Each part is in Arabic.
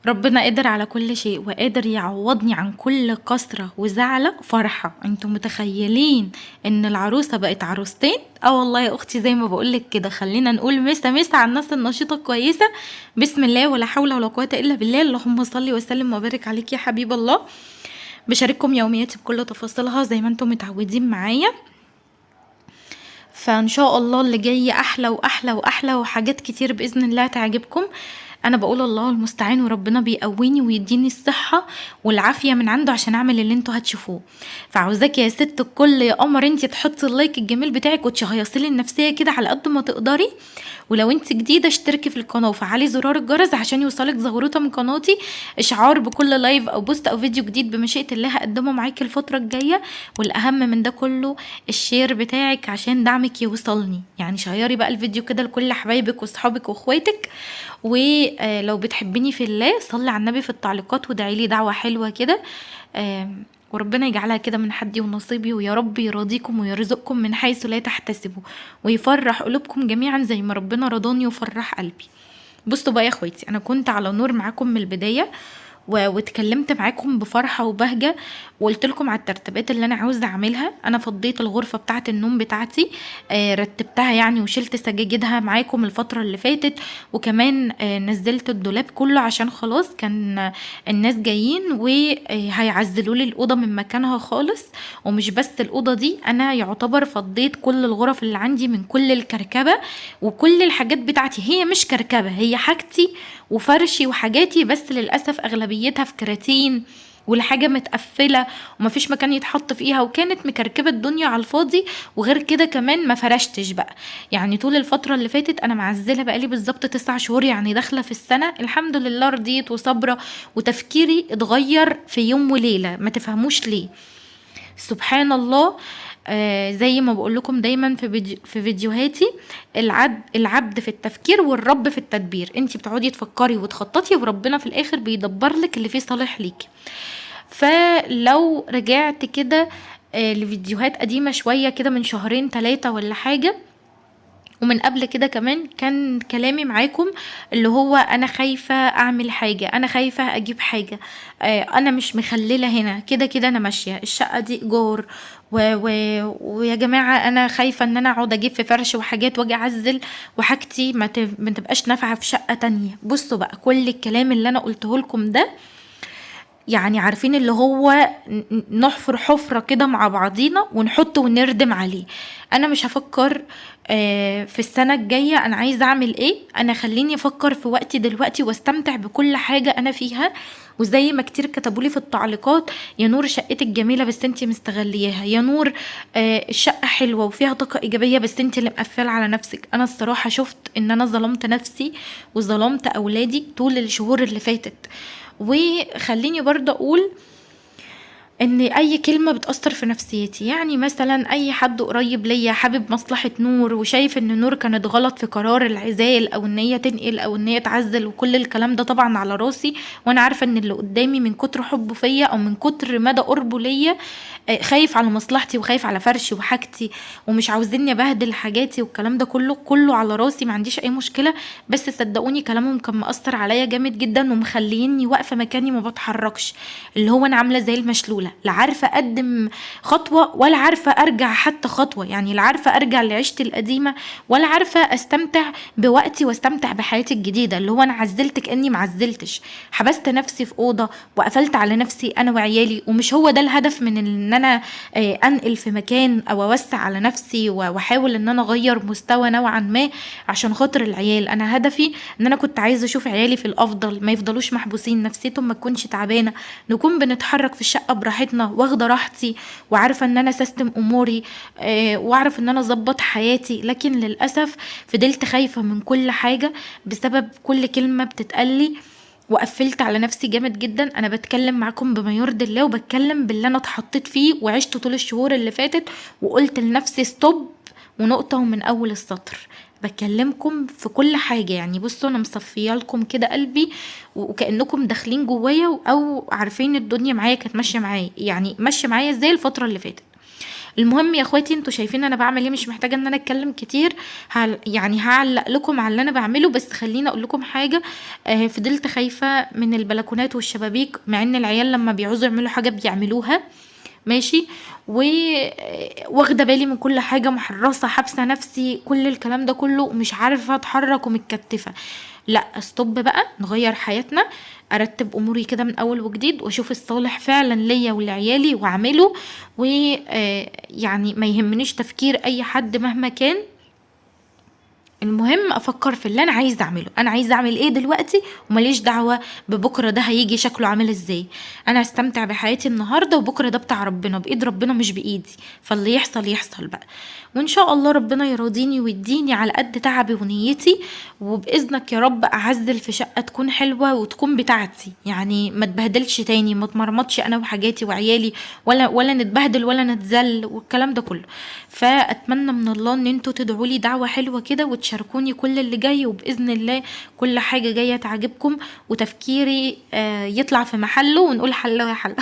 ربنا قادر على كل شيء وقادر يعوضني عن كل كسرة وزعلة فرحة. انتوا متخيلين ان العروسة بقت عروستين؟ اه والله يا اختي زي ما بقولك كده. خلينا نقول مسا مسا على الناس النشيطة الكويسة. بسم الله ولا حول ولا قوة الا بالله. اللهم صل وسلم وبارك عليك يا حبيب الله. بشارككم يومياتي بكل تفاصيلها زي ما انتم متعودين معايا. فان شاء الله اللي جاي احلى واحلى واحلى وحاجات كتير باذن الله تعجبكم. انا بقول الله المستعان وربنا بيقويني ويديني الصحة والعافية من عنده عشان اعمل اللي انتوا هتشوفوه. فعاوزاك يا ست الكل يا قمر انتي تحطي اللايك الجميل بتاعك وتشهيصيلي النفسية كده على قد ما تقدري. ولو انت جديدة اشتركي في القناة وفعلي زرار الجرس عشان يوصلك زغروطة من قناتي، اشعار بكل لايف او بوست او فيديو جديد بمشيئة الله هقدمه معاكي الفترة الجاية. والاهم من ده كله الشير بتاعك عشان دعمك يوصلني. يعني شيري بقى الفيديو كده لكل حبايبك واصحابك واخواتك. ولو بتحبيني في الله صلي على النبي في التعليقات وادعيلي دعوة حلوة كده. وربنا يجعلها كده من حدي ونصيبي، ويا رب يرضيكم ويرزقكم من حيث لا تحتسبوا، ويفرح قلوبكم جميعا زي ما ربنا رضاني وفرح قلبي. بصوا بقى يا اخواتي، انا كنت على نور معاكم من البداية واتكلمت معاكم بفرحة وبهجة، وقلت لكم على الترتيبات اللي انا عاوزة اعملها. انا فضيت الغرفة بتاعة النوم بتاعتي، رتبتها يعني وشلت سجاجدها معاكم الفترة اللي فاتت. وكمان نزلت الدولاب كله عشان خلاص كان الناس جايين وهيعزلوا لي الأوضة من مكانها خالص. ومش بس الأوضة دي، انا يعتبر فضيت كل الغرف اللي عندي من كل الكركبة وكل الحاجات بتاعتي. هي مش كركبة، هي حاجتي وفرشي وحاجاتي، بس للأسف أغلبيتها في كراتين والحاجة متقفلة ومفيش مكان يتحط فيها، وكانت مكركبة الدنيا على الفاضي. وغير كده كمان ما فرشتش بقى. يعني طول الفترة اللي فاتت أنا معزلة بقالي بالظبط 9 شهور، يعني داخلة في السنة. الحمد لله رضيت وصبرة، وتفكيري اتغير في يوم وليلة ما تفهموش ليه. سبحان الله. زي ما بقول لكم دايما في فيديوهاتي، العبد في التفكير والرب في التدبير. انتي بتقعدي تفكري وتخططي وربنا في الاخر بيدبر لك اللي فيه صالح ليكي. فلو رجعت كده لفيديوهات قديمة شوية كده من شهرين 3 ولا حاجة، ومن قبل كده كمان، كان كلامي معاكم اللي هو انا خايفة اعمل حاجة، انا خايفة اجيب حاجة، انا مش مخللة هنا كده كده، انا ماشية الشقة دي ايجار ويا جماعة انا خايفة ان انا اقعد اجيب في فرش وحاجات واجي اعزل وحاجتي ما تبقاش نافعة في شقة تانية. بصوا بقى كل الكلام اللي انا قلته لكم ده، يعني عارفين اللي هو نحفر حفرة كده مع بعضينا ونحط ونردم عليه. انا مش هفكر في السنة الجاية انا عايزة اعمل ايه. انا خليني افكر في وقتي دلوقتي واستمتع بكل حاجة انا فيها. وزي ما كتير كتبولي في التعليقات، يا نور شقتك جميلة بس انتي مستغلياها، يا نور الشقة حلوة وفيها طاقة ايجابية بس انتي اللي مقفلة على نفسك. انا الصراحة شفت ان انا ظلمت نفسي وظلمت اولادي طول الشهور اللي فاتت. وخليني برضه اقول ان اي كلمة بتأثر في نفسيتي. يعني مثلا اي حد قريب ليا حابب مصلحة نور وشايف ان نور كانت غلط في قرار العزال او ان هي تنقل او ان هي تعزل وكل الكلام ده طبعا على راسي. وانا عارفة ان اللي قدامي من كتر حبه فيا او من كتر مدى قربه ليا خايف على مصلحتي وخايف على فرشي وحاجتي ومش عاوزيني ابهدل حاجاتي، والكلام ده كله على راسي، ما عنديش اي مشكلة. بس صدقوني كلامهم كان مأثر عليا جامد جدا ومخليني واقفة مكاني ما بتحركش. اللي هو انا عاملة زي المشلولة، لا عارفة اقدم خطوة ولا عارفة ارجع حتى خطوة. يعني لا عارفة ارجع لعيشتي القديمة ولا عارفة استمتع بوقتي واستمتع بحياتي الجديدة. اللي هو انا عزلت كأني معزلتش، حبست نفسي في أوضة وقفلت على نفسي انا وعيالي. ومش هو ده الهدف من ان انا انقل في مكان او اوسع على نفسي واحاول ان انا اغير مستوى نوعا ما عشان خاطر العيال. انا هدفي ان انا كنت عايزة اشوف عيالي في الافضل، ما يفضلوش محبوسين، نفسيتهم ما تكونش تعبانة، نكون بنتحرك في الشقة براحتنا واخدة راحتي وعارفة ان انا سيستم اموري واعرف ان انا اظبط حياتي. لكن للأسف فضلت خايفة من كل حاجة بسبب كل كلمة بتتقلي، وقفلت على نفسي جامد جدا. انا بتكلم معاكم بما يرضي الله وبتكلم باللي انا اتحطيت فيه وعشت طول الشهور اللي فاتت، وقلت لنفسي ستوب ونقطة ومن اول السطر. بكلمكم في كل حاجة. يعني بصوا انا مصفيه لكم كده قلبي وكأنكم داخلين جوايا او عارفين الدنيا معايا كانت ماشية معايا، يعني ماشية معايا ازاي الفترة اللي فاتت. المهم يا اخواتي، انتوا شايفين انا بعمل ايه، مش محتاجه ان انا اتكلم كتير. يعني هعلق لكم على اللي انا بعمله، بس خليني اقول لكم حاجه. فضلت خايفه من البلكونات والشبابيك، مع ان العيال لما بيعوزوا يعملوا حاجه بيعملوها ماشي. واخده بالي من كل حاجه، محرصه، حابسه نفسي، كل الكلام ده كله، ومش عارفه اتحرك ومتكتفه. لا استوب بقى، نغير حياتنا، ارتب اموري كده من اول وجديد، واشوف الصالح فعلا ليا ولعيالي واعمله. ويعني ما يهمنيش تفكير اي حد مهما كان. المهم افكر في اللي انا عايزه اعمله، انا عايزه اعمل ايه دلوقتي، وماليش دعوه ببكره ده هيجي شكله عامل ازاي. انا هستمتع بحياتي النهارده، وبكره ده بتاع ربنا، بايد ربنا مش بايدي. فاللي يحصل يحصل بقى، وان شاء الله ربنا يرضيني ويديني على قد تعبي ونيتي. وباذنك يا رب اعزل في شقه تكون حلوه وتكون بتاعتي، يعني ما تبهدلش تاني، ما اتمرمطش انا وحاجاتي وعيالي، ولا نتبهدل ولا نتذل والكلام ده كله. فاتمنى من الله ان انتوا تدعوا لي دعوه حلوه كده، وتشاركوني كل اللي جاي، وباذن الله كل حاجه جايه تعجبكم، وتفكيري يطلع في محله، ونقول حلو يا حلو.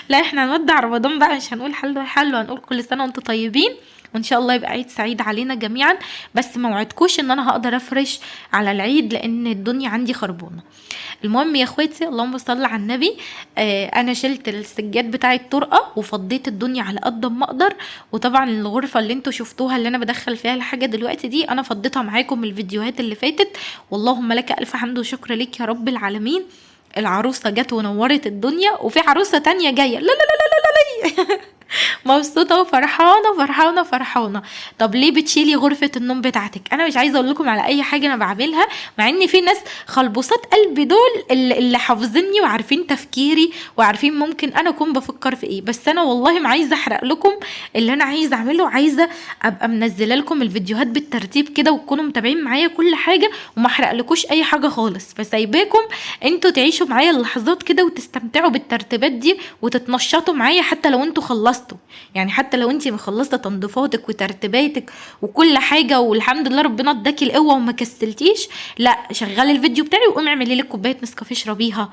لا احنا هنودع رمضان بقى، مش هنقول حلو يا حلو، هنقول كل سنه وانتم طيبين، وان شاء الله يبقى عيد سعيد علينا جميعا. بس ما وعدكوش ان انا هقدر افرش على العيد، لان الدنيا عندي خربانه. المهم يا اخواتي، اللهم صل على النبي. انا شلت السجاد بتاع الطرقه، وفضيت الدنيا على قد ما اقدر. وطبعا الغرفه اللي انتوا شفتوها اللي انا بدخل فيها الحاجه دلوقتي دي، انا فضيتها معاكم من الفيديوهات اللي فاتت. واللهم لك الف حمد وشكر ليك يا رب العالمين. العروسه جت ونورت الدنيا، وفي عروسه تانية جايه. لا لا لا لا لا لا. مبسوطه وفرحانه فرحانه فرحانه. طب ليه بتشيلي غرفه النوم بتاعتك؟ انا مش عايزه اقول لكم على اي حاجه انا بعملها، مع ان في ناس خلبوصات قلبي دول اللي حافظيني وعارفين تفكيري، وعارفين ممكن انا اكون بفكر في ايه. بس انا والله ما عايزه احرق لكم اللي انا عايزه اعمله، عايزه ابقى منزله لكم الفيديوهات بالترتيب كده، وتكونوا متابعين معايا كل حاجه، وما احرق لكوش اي حاجه خالص. فسايباكم انتوا تعيشوا معايا اللحظات كده، وتستمتعوا بالترتيبات دي، وتتنشطوا معايا حتى لو انتوا خلصتوا. يعني حتى لو انتي مخلصه تنظيفاتك وترتيباتك وكل حاجه، والحمد لله ربنا اداكي القوه وما كسلتيش، لا شغلي الفيديو بتاعي وقومي اعملي لك كوبايه نسكافيه اشربيها.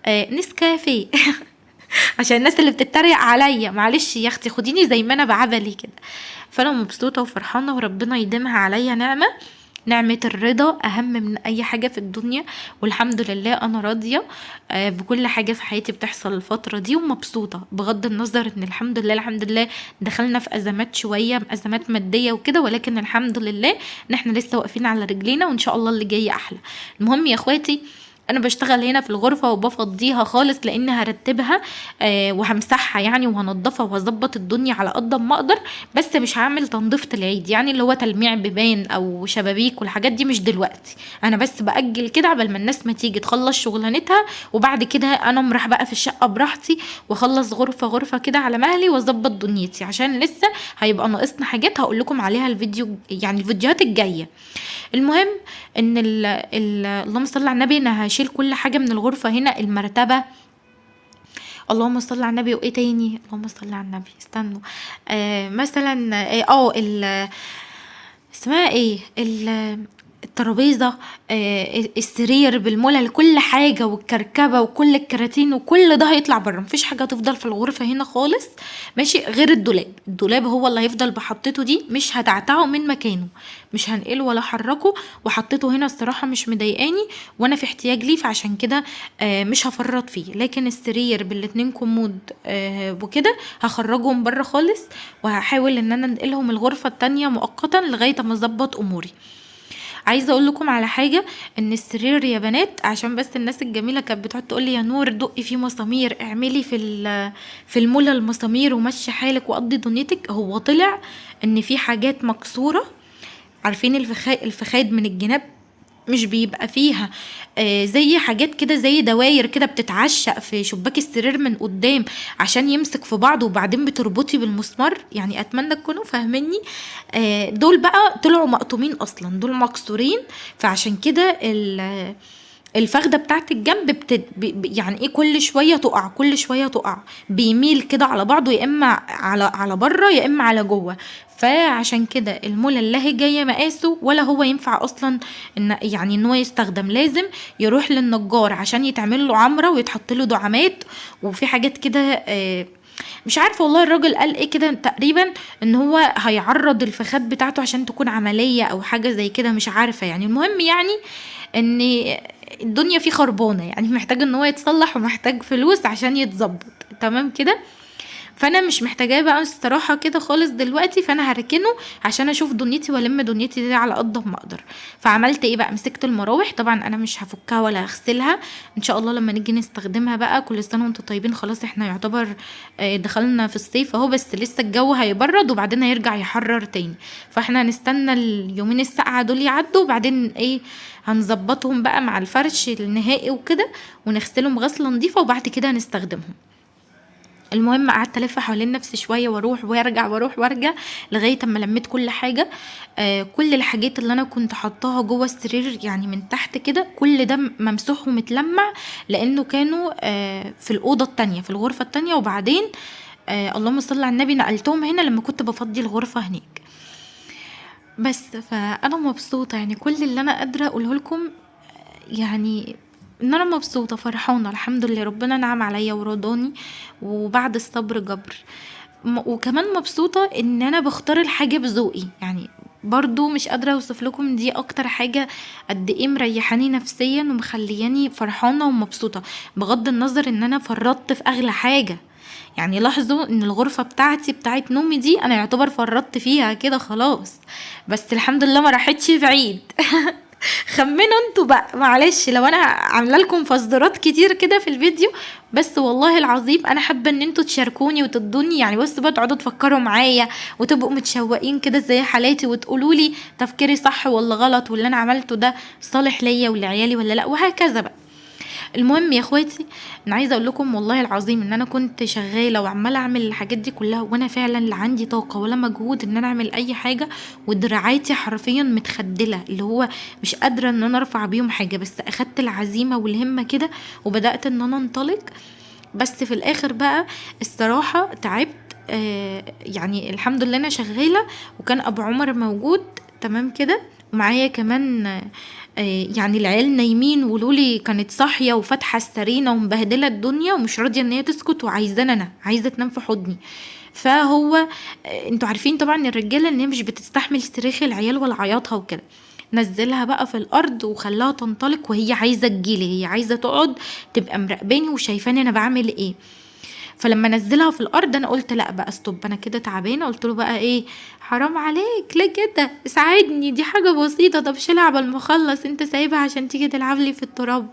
نسكافيه. عشان الناس اللي بتتريق عليا، معلش يا اختي خديني زي ما انا بعبلي كده. فانا مبسوطه وفرحانه، وربنا يديمها عليا نعمه. نعمة الرضا أهم من أي حاجة في الدنيا، والحمد لله أنا راضية بكل حاجة في حياتي بتحصل الفترة دي، ومبسوطة بغض النظر إن الحمد لله الحمد لله دخلنا في أزمات شوية، أزمات مادية وكده، ولكن الحمد لله إن احنا لسه واقفين على رجلينا، وإن شاء الله اللي جاي أحلى. المهم يا أخواتي، انا بشتغل هنا في الغرفه وبفضيها خالص، لان هرتبها وهمسحها يعني، وهنضفها وهظبط الدنيا على قد ما اقدر. بس مش هعمل تنظيفه العيد، يعني اللي هو تلميع بيبان او شبابيك والحاجات دي مش دلوقتي. انا بس باجل كده عبال ما الناس ما تيجي تخلص شغلانتها، وبعد كده انا امرح بقى في الشقه براحتي، واخلص غرفه غرفه كده على مهلي، واظبط دنيتي، عشان لسه هيبقى ناقصنا حاجات هقول لكم عليها الفيديو، يعني الفيديوهات الجايه. المهم ان اللهم صل على النبي، انا هشيل كل حاجه من الغرفه هنا. المرتبه، اللهم صل على النبي، وايه تاني؟ اللهم صل على النبي، استنوا. مثلا اسمها ايه، الترابيزه، السرير بالملل، كل حاجه، والكركبه وكل الكراتين، وكل ده هيطلع بره. مفيش حاجه تفضل في الغرفه هنا خالص ماشي، غير الدولاب هو اللي هيفضل بحطته دي، مش هتعتعه من مكانه، مش هنقله ولا حركه. وحطيته هنا الصراحه مش مضايقاني، وانا في احتياج ليه، فعشان كده مش هفرط فيه. لكن السرير بالاتنين كومود وكده هخرجهم بره خالص، وهحاول ان انا انقلهم الغرفه التانية مؤقتا لغايه ما اظبط اموري. عايزه اقول لكم على حاجه، ان السرير يا بنات، عشان بس الناس الجميله كانت بتقعد تقول لي يا نور دقي فيه مسامير، اعملي في المولى المسامير ومشي حالك وقضي دنيتك. هو طلع ان في حاجات مكسوره، عارفين الفخاد من الجناب مش بيبقى فيها زي حاجات كده، زي دواير كده بتتعشق في شباك السرير من قدام عشان يمسك في بعض، وبعدين بتربطي بالمسمار. يعني اتمنى تكونوا فاهميني. دول بقى طلعوا مقطومين اصلا، دول مكسورين. فعشان كده الفخده بتاعت الجنب يعني ايه، كل شويه تقع كل شويه تقع، بيميل كده على بعضه، يا اما على بره يا اما على جوه. فعشان كده المولى لا هي جايه مقاسه، ولا هو ينفع اصلا ان هو يستخدم. لازم يروح للنجار عشان يتعمل له عمره، ويتحط له دعامات، وفي حاجات كده مش عارفة والله الراجل قال ايه كده تقريبا، ان هو هيعرض الفخاد بتاعته عشان تكون عملية او حاجة زي كده، مش عارفة يعني. المهم يعني ان الدنيا فيه خربانة، يعني محتاج ان هو يتصلح ومحتاج فلوس عشان يتظبط تمام كده. فانا مش محتاجاه بقى الصراحه كده خالص دلوقتي، فانا هركنه عشان اشوف دنيتي والم دنيتي دي على قد ما اقدر. فعملت ايه بقى؟ مسكت المراوح، طبعا انا مش هفكها ولا هغسلها، ان شاء الله لما نيجي نستخدمها بقى. كل سنه وانتم طيبين، خلاص احنا يعتبر دخلنا في الصيف اهو، بس لسه الجو هيبرد وبعدين هيرجع يحرر تاني، فاحنا هنستنى اليومين الساقعه دول يعدوا وبعدين ايه هنظبطهم بقى مع الفرش النهائي وكده، ونغسلهم غسله نظيفه وبعد كده هنستخدمهم. المهم قعدت الف حوالين نفسي شويه واروح وارجع واروح وارجع لغايه اما لميت كل حاجه. كل الحاجات اللي انا كنت حطاها جوه السرير يعني من تحت كده كل ده ممسوح ومتلمع، لانه كانوا في الاوضه التانية في الغرفه التانية، وبعدين اللهم صل على النبي نقلتهم هنا لما كنت بفضي الغرفه هناك. بس فانا مبسوطه يعني، كل اللي انا قادره اقوله لكم يعني ان انا مبسوطه فرحانه الحمد لله، ربنا نعم عليا ورضاني، وبعد الصبر جبر. وكمان مبسوطه ان انا بختار الحاجه بذوقي، يعني برضو مش قادره اوصف لكم دي اكتر حاجه قد ايه مريحاني نفسيا ومخلياني فرحانه ومبسوطه، بغض النظر ان انا فرطت في اغلى حاجه. يعني لاحظوا ان الغرفه بتاعتي بتاعت نومي دي انا يعتبر فرطت فيها كده خلاص، بس الحمد لله ما راحتش بعيد. خمنوا انتوا بقى، معلش لو انا عامله لكم فزدرات كتير كده في الفيديو، بس والله العظيم انا حابه ان انتوا تشاركوني وتدوني يعني، بس بقى تقعدوا تفكروا معايا وتبقوا متشوقين كده زي حالاتي وتقولوا لي تفكيري صح ولا غلط، واللي انا عملته ده صالح ليا ولعيالي ولا لا، وهكذا بقى. المهم يا اخواتي، انا عايزه اقول لكم والله العظيم ان انا كنت شغاله وعماله اعمل الحاجات دي كلها وانا فعلا لا عندي طاقه ولا مجهود ان انا اعمل اي حاجه، ودراعاتي حرفيا متخدله، اللي هو مش قادره ان انا ارفع بيهم حاجه، بس اخدت العزيمه والهمه كده وبدات ان انا انطلق. بس في الاخر بقى الصراحه تعبت. يعني الحمد لله انا شغاله وكان ابو عمر موجود تمام كده، ومعايا كمان يعني العيال نايمين، ولولي كانت صاحيه وفاتحه السرينه ومبهدله الدنيا ومش راضيه ان هي تسكت وعايزاني انا عايزه تنام في حضني. فهو انتوا عارفين طبعا الرجاله ان هي مش بتستحمل صريخ العيال ولا عياطها وكده، نزلها بقى في الارض وخلاها تنطلق، وهي عايزه تجيلي، هي عايزه تقعد تبقى مراقباني وشايفاني انا بعمل ايه. فلما نزلها في الارض انا قلت لا بقى ستوب، انا كده تعبانه، قلت له بقى ايه حرام عليك ليه كده، ساعدني دي حاجه بسيطه، طب شيلها قبل ما اخلص، انت سايبها عشان تيجي تلعب لي في التراب؟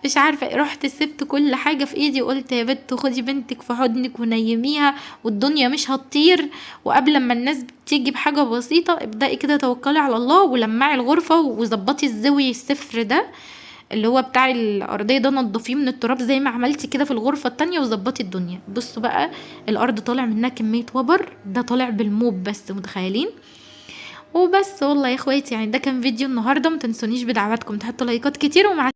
مش عارفه، رحت سبت كل حاجه في ايدي وقلت يا بنت خدي بنتك في حضنك ونيميها والدنيا مش هتطير، وقبل ما الناس تيجي بحاجه بسيطه ابدأي كده توكلي على الله ولمعي الغرفه وظبطي الزاويه الصفر ده اللي هو بتاع الارضيه ده، نضفيه من التراب زي ما عملتي كده في الغرفه التانية وظبطي الدنيا. بصوا بقى الارض طالع منها كميه وبر، ده طالع بالموب بس متخيلين. وبس والله يا اخواتي يعني ده كان فيديو النهارده، متنسونيش بدعواتكم تحطوا لايكات كتير، ومع